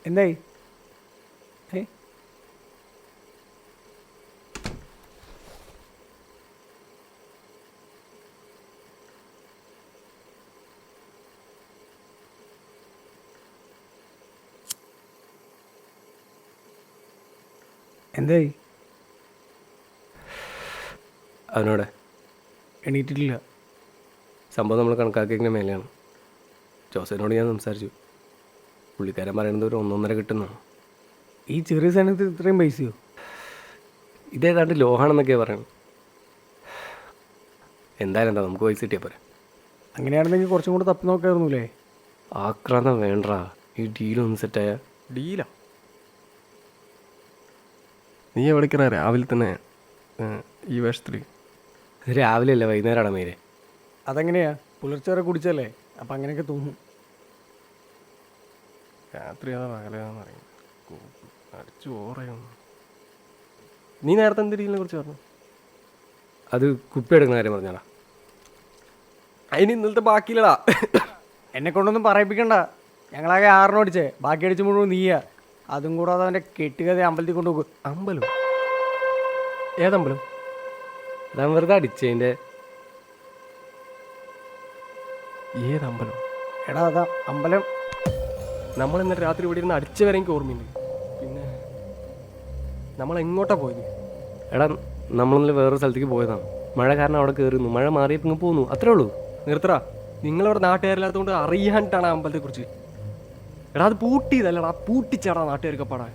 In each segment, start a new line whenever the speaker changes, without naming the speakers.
എന്തായി? എന്തായി?
അവനോടെ
എണീറ്റിട്ടില്ല.
സംഭവം നമ്മൾ കണക്കാക്കിയ മേലെയാണ്. ജോസഫിനോട് ഞാൻ സംസാരിച്ചു. പുള്ളിക്കാരൻ പറയുന്നത് ഒരു 1.5 കിട്ടുന്നതാണ്.
ഈ ചെറിയ സാധനത്തിന് ഇത്രയും പൈസയോ?
ഇതേതാണ്ട് ലോഹാണെന്നൊക്കെയാണ് പറയുന്നത്. എന്തായാലും എന്താ, നമുക്ക് പൈസ കിട്ടിയാൽ പോരെ.
അങ്ങനെയാണെന്നെങ്കിൽ കുറച്ചും കൂടെ തപ്പി നോക്കായിരുന്നൂലേ?
ആക്രാന്തം വേണ്ടാ, ഈ ഡീലൊന്ന് സെറ്റായ.
ഡീലാ? നീ എവിടേക്കാ രാവിലെ തന്നെ ഈ വേഷത്തിൽ?
രാവിലെ അല്ല, വൈകുന്നേരമാണ് മേരെ.
അതെങ്ങനെയാ? പുലർച്ചെ വരെ കുടിച്ചല്ലേ, അപ്പം അങ്ങനെയൊക്കെ തോന്നും.
രാത്രി അതാ പകലാന്ന് അറിയാം. അടിച്ചു ഓറയൊന്നും. നീ നേരത്തെ എന്ത് ഡീലിനെ കുറിച്ച് പറഞ്ഞു?
അത് കുപ്പി എടുക്കുന്ന കാര്യം പറഞ്ഞാടാ.
അതിന് ഇന്നലത്തെ ബാക്കിയില്ലടാ.
എന്നെ കൊണ്ടൊന്നും പറയിപ്പിക്കണ്ട. ഞങ്ങളാകെ 6 അടിച്ചേ, ബാക്കി അടിച്ച് മുഴുവൻ നീയാ. അതും കൂടാതെ അവൻ്റെ കെട്ടുകഥ അമ്പലത്തിൽ കൊണ്ടുപോകും.
അമ്പലം? ഏതമ്പലം?
അതാ വെറുതെ അടിച്ചതിൻ്റെ.
ഏതമ്പലം?
എടാ അതാ അമ്പലം.
നമ്മൾ ഇന്നലെ രാത്രി ഇവിടെ ഇരുന്ന് അടിച്ച വരെ എനിക്ക് ഓർമ്മയുണ്ട്. പിന്നെ നമ്മൾ എങ്ങോട്ടാ പോയത്?
എടാ, നമ്മളിന്നലെ വേറൊരു സ്ഥലത്തേക്ക് പോയതാണ്. മഴ കാരണം അവിടെ കയറുന്നു, മഴ മാറിയപ്പോൾ ഇങ്ങ് പോന്നു, അത്രേ ഉള്ളൂ.
നിർത്തടാ, നിങ്ങളവിടെ നാട്ടുകാരില്ലാത്തതുകൊണ്ട് അറിയാണ്ടാണ് ആ അമ്പലത്തെക്കുറിച്ച്. എടാ അത് പൂട്ടിയതല്ലടാ, പൂട്ടിച്ചാടാ നാട്ടുകാർക്ക് പാടാൻ.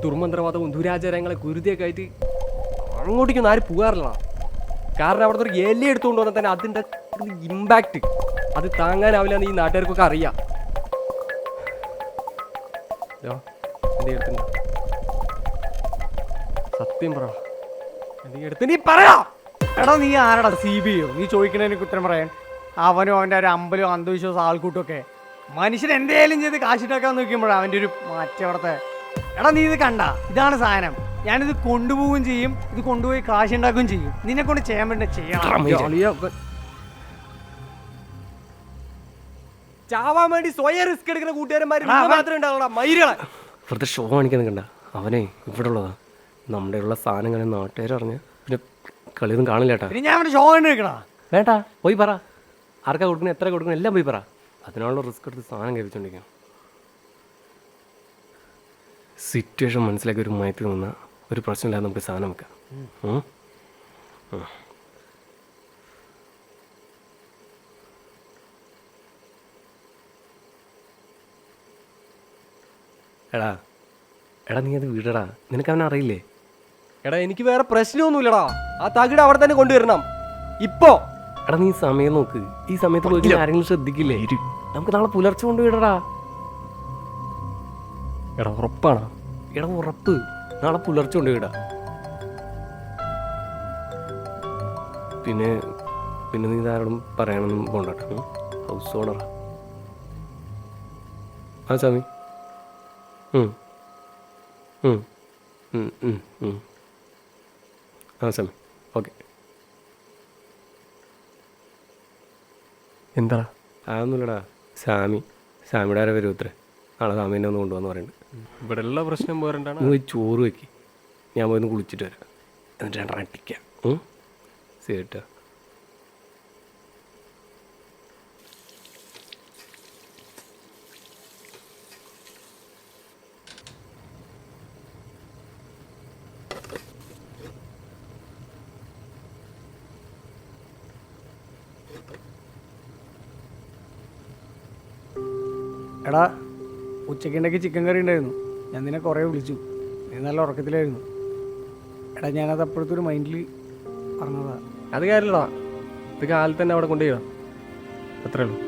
ദുർമന്ത്രവാദവും ദുരാചാരങ്ങളെ കുരുതിയൊക്കെ ആയിട്ട് അങ്ങോട്ടേക്കൊന്നും ആരും പോകാറില്ലടാ. കാരണം അവിടുത്തെ ഒരു എലി എടുത്തുകൊണ്ട് വന്നാൽ തന്നെ അതിൻ്റെ ഇമ്പാക്റ്റ് അത് താങ്ങാനാവില്ല എന്ന് ഈ നാട്ടുകാർക്കൊക്കെ അറിയാം. എന്റെ അടുത്ത് സത്യം പറ, എന്റെ അടുത്ത് നീ പറയാ.
എടാ നീ ആരടാ? CBO? നീ ചോദിക്കണതിനൊക്കെ ഉത്തരം പറയാൻ. അവനും അവൻ്റെ ഒരു അമ്പലവും അന്ധവിശ്വാസം ആൾക്കൂട്ടമൊക്കെ മനുഷ്യൻ എന്തേലും ചെയ്ത് കാശിട്ടാക്കാൻ നോക്കുമ്പോഴാണ് അവൻ്റെ ഒരു മാറ്റം അവിടുത്തെ. എടാ നീ ഇത് കണ്ട, ഇതാണ് സാധനം. ഞാനിത് കൊണ്ടുപോവുകയും ചെയ്യും, ഇത് കൊണ്ടുപോയി കാശുണ്ടാക്കുകയും ചെയ്യും. നിന്നെ കൊണ്ട് ചെയ്യാൻ വേണ്ടി ചെയ്യണം.
ചാവാൻ വേണ്ടി സ്വയം റിസ്ക് എടുക്കുന്ന കൂട്ടുകാരന്മാർ മാത്രമേ ഉണ്ടാവുള്ളൂ മൈരുകളെ.
വെറുതെ ഷോ കാണിക്കാൻ കണ്ട. അവനെ ഇവിടെ ഉള്ളതാ. നമ്മുടെ ഉള്ള സാധനങ്ങളെ നാട്ടുകാർ അറിഞ്ഞ് പിന്നെ കളിയൊന്നും കാണില്ല കേട്ടാ.
ഞാൻ അവൻ്റെ ഷോ കണ്ടു നിൽക്കണ.
വേണ്ട, പോയി പറ. ആർക്കാ കൊടുക്കണം, എത്ര കൊടുക്കണം, എല്ലാം പോയി പറ. അതിനുള്ള റിസ്ക് എടുത്ത് സാധനം കഴിച്ചുകൊണ്ടിരിക്കണം. സിറ്റുവേഷൻ മനസ്സിലാക്കി ഒരു മയത്തിൽ നിന്നാൽ ഒരു പ്രശ്നമില്ലാതെ നമുക്ക് സാധനം വെക്കാം. എടാ എടാ, നീ അത് വിടടാ. നിനക്ക് അവനെ അറിയില്ലേ?
എടാ എനിക്ക് വേറെ പ്രശ്നമൊന്നുമില്ലടാ. ആ തകിട് അവിടെ തന്നെ കൊണ്ടുവരണം ഇപ്പോ.
എടാ നീ സമയം നോക്ക്. ഈ സമയത്ത് പോയി ആരെങ്കിലും ശ്രദ്ധിക്കില്ലേ? നമുക്ക് നാളെ പുലർച്ചെ കൊണ്ടുവിടടാ.
എടാ ഉറപ്പാണോ?
എടാ ഉറപ്പ്, നാളെ പുലർച്ചെ കൊണ്ടുവിടാ. പിന്നെ പിന്നെ നീ ഇതാരോടും പറയാനൊന്നും പോകണ്ട. ഹൗസ് ഓണറാ. ആ സ്വാമി. ആ സ്വാമി, ഓക്കെ.
എന്താ?
അതൊന്നുമില്ലടാ, സ്വാമിയുടെ ആരെ വരും ഇത്രേ. നാളെ സ്വാമി എന്നെ ഒന്ന് കൊണ്ടുപോകാന്ന് പറയുന്നുണ്ട്.
ഇവിടെ ഉള്ള പ്രശ്നം പോരണ്ടാണ്.
നീ പോയി ചോറ് വെക്ക്, ഞാൻ പോയി ഒന്ന് കുളിച്ചിട്ട് വരാം. എന്നിട്ട് രണ്ടെണ്ണം അടിക്കാം. ശരിട്ടാ.
എടാ ഉച്ചയ്ക്കുണ്ടാക്കി ചിക്കൻ കറി ഉണ്ടായിരുന്നു. ഞാൻ നിന്നെ കുറേ വിളിച്ചു, നീ നല്ല ഉറക്കത്തിലായിരുന്നു. എടാ ഞാനത് അപ്പോഴത്തെ ഒരു മൈൻഡിൽ പറഞ്ഞതാ.
അത് കാര്യമില്ലടാ, ഇത് കാലത്ത് തന്നെ അവിടെ കൊണ്ടുപോയി അത്രേ ഉള്ളൂ.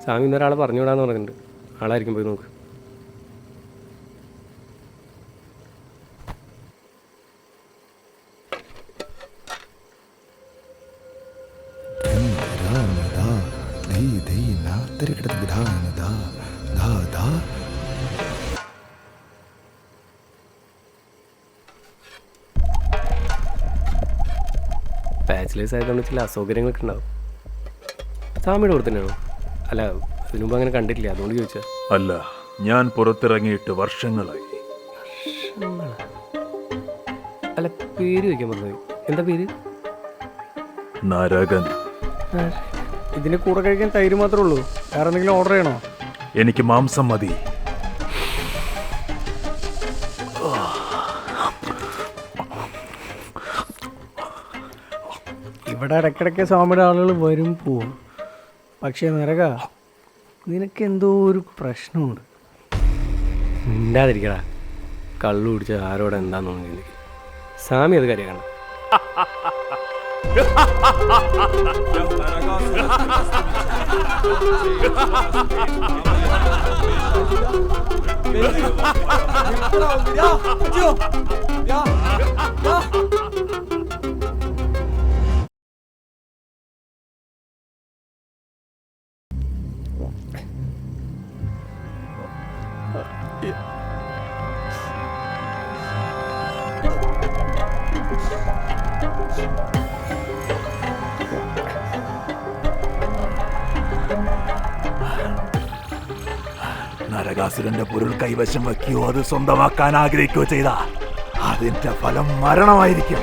സ്വാമി ഇന്നൊരാളെ പറഞ്ഞു വിടാന്ന് പറഞ്ഞിട്ടുണ്ട്. ആളായിരിക്കും, പോയി നോക്ക്. ബാച്ചിലേഴ്സ് ആയതുകൊണ്ട് ചില അസൗകര്യങ്ങളൊക്കെ ഉണ്ടാവും. സ്വാമിയുടെ കൂടെ തന്നെയാണോ? അല്ല, ഇതിനു മുമ്പ് അങ്ങനെ കണ്ടിട്ടില്ല, അതുകൊണ്ട് ചോദിച്ചാൽ.
അല്ല, ഞാൻ പുറത്തിറങ്ങിയിട്ട് വർഷങ്ങളായി.
അല്ല, പേര് ചോദിക്കാൻ പറഞ്ഞത്. എന്താ പേര്?
നരകൻ.
ഇതിന് കൂടെ കഴിക്കാൻ തൈര് മാത്രമേ ഉള്ളൂ, വേറെ എന്തെങ്കിലും ഓർഡർ ചെയ്യണോ?
എനിക്ക് മാംസം മതി.
ഇവിടെ ഇടയ്ക്കിടയ്ക്ക് സ്വാമിയുടെ ആളുകൾ വരും പോവും. പക്ഷേ നരക, നിനക്ക് എന്തോ ഒരു പ്രശ്നമുണ്ട്.
മിണ്ടാതിരിക്കടാ. കള്ളു കുടിച്ച ആരോടെ എന്താന്ന് തോന്നുന്നു. സ്വാമി അത് കാര്യം കണ്ട.
നരകാസുരന്റെ പൊരുൾ കൈവശം വയ്ക്കുകയോ അത് സ്വന്തമാക്കാൻ ആഗ്രഹിക്കുകയോ ചെയ്ത അതിന്റെ ഫലം മരണമായിരിക്കും.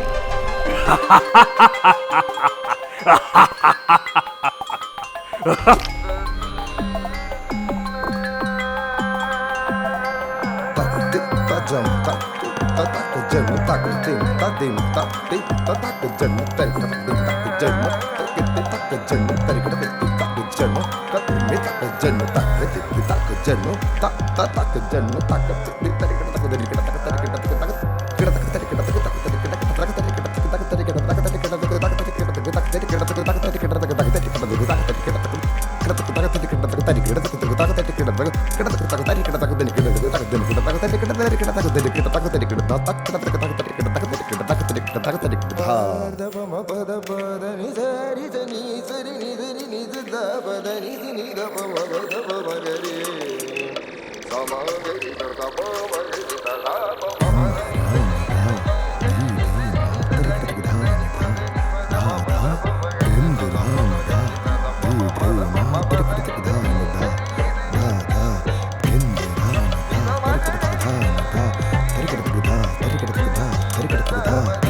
Da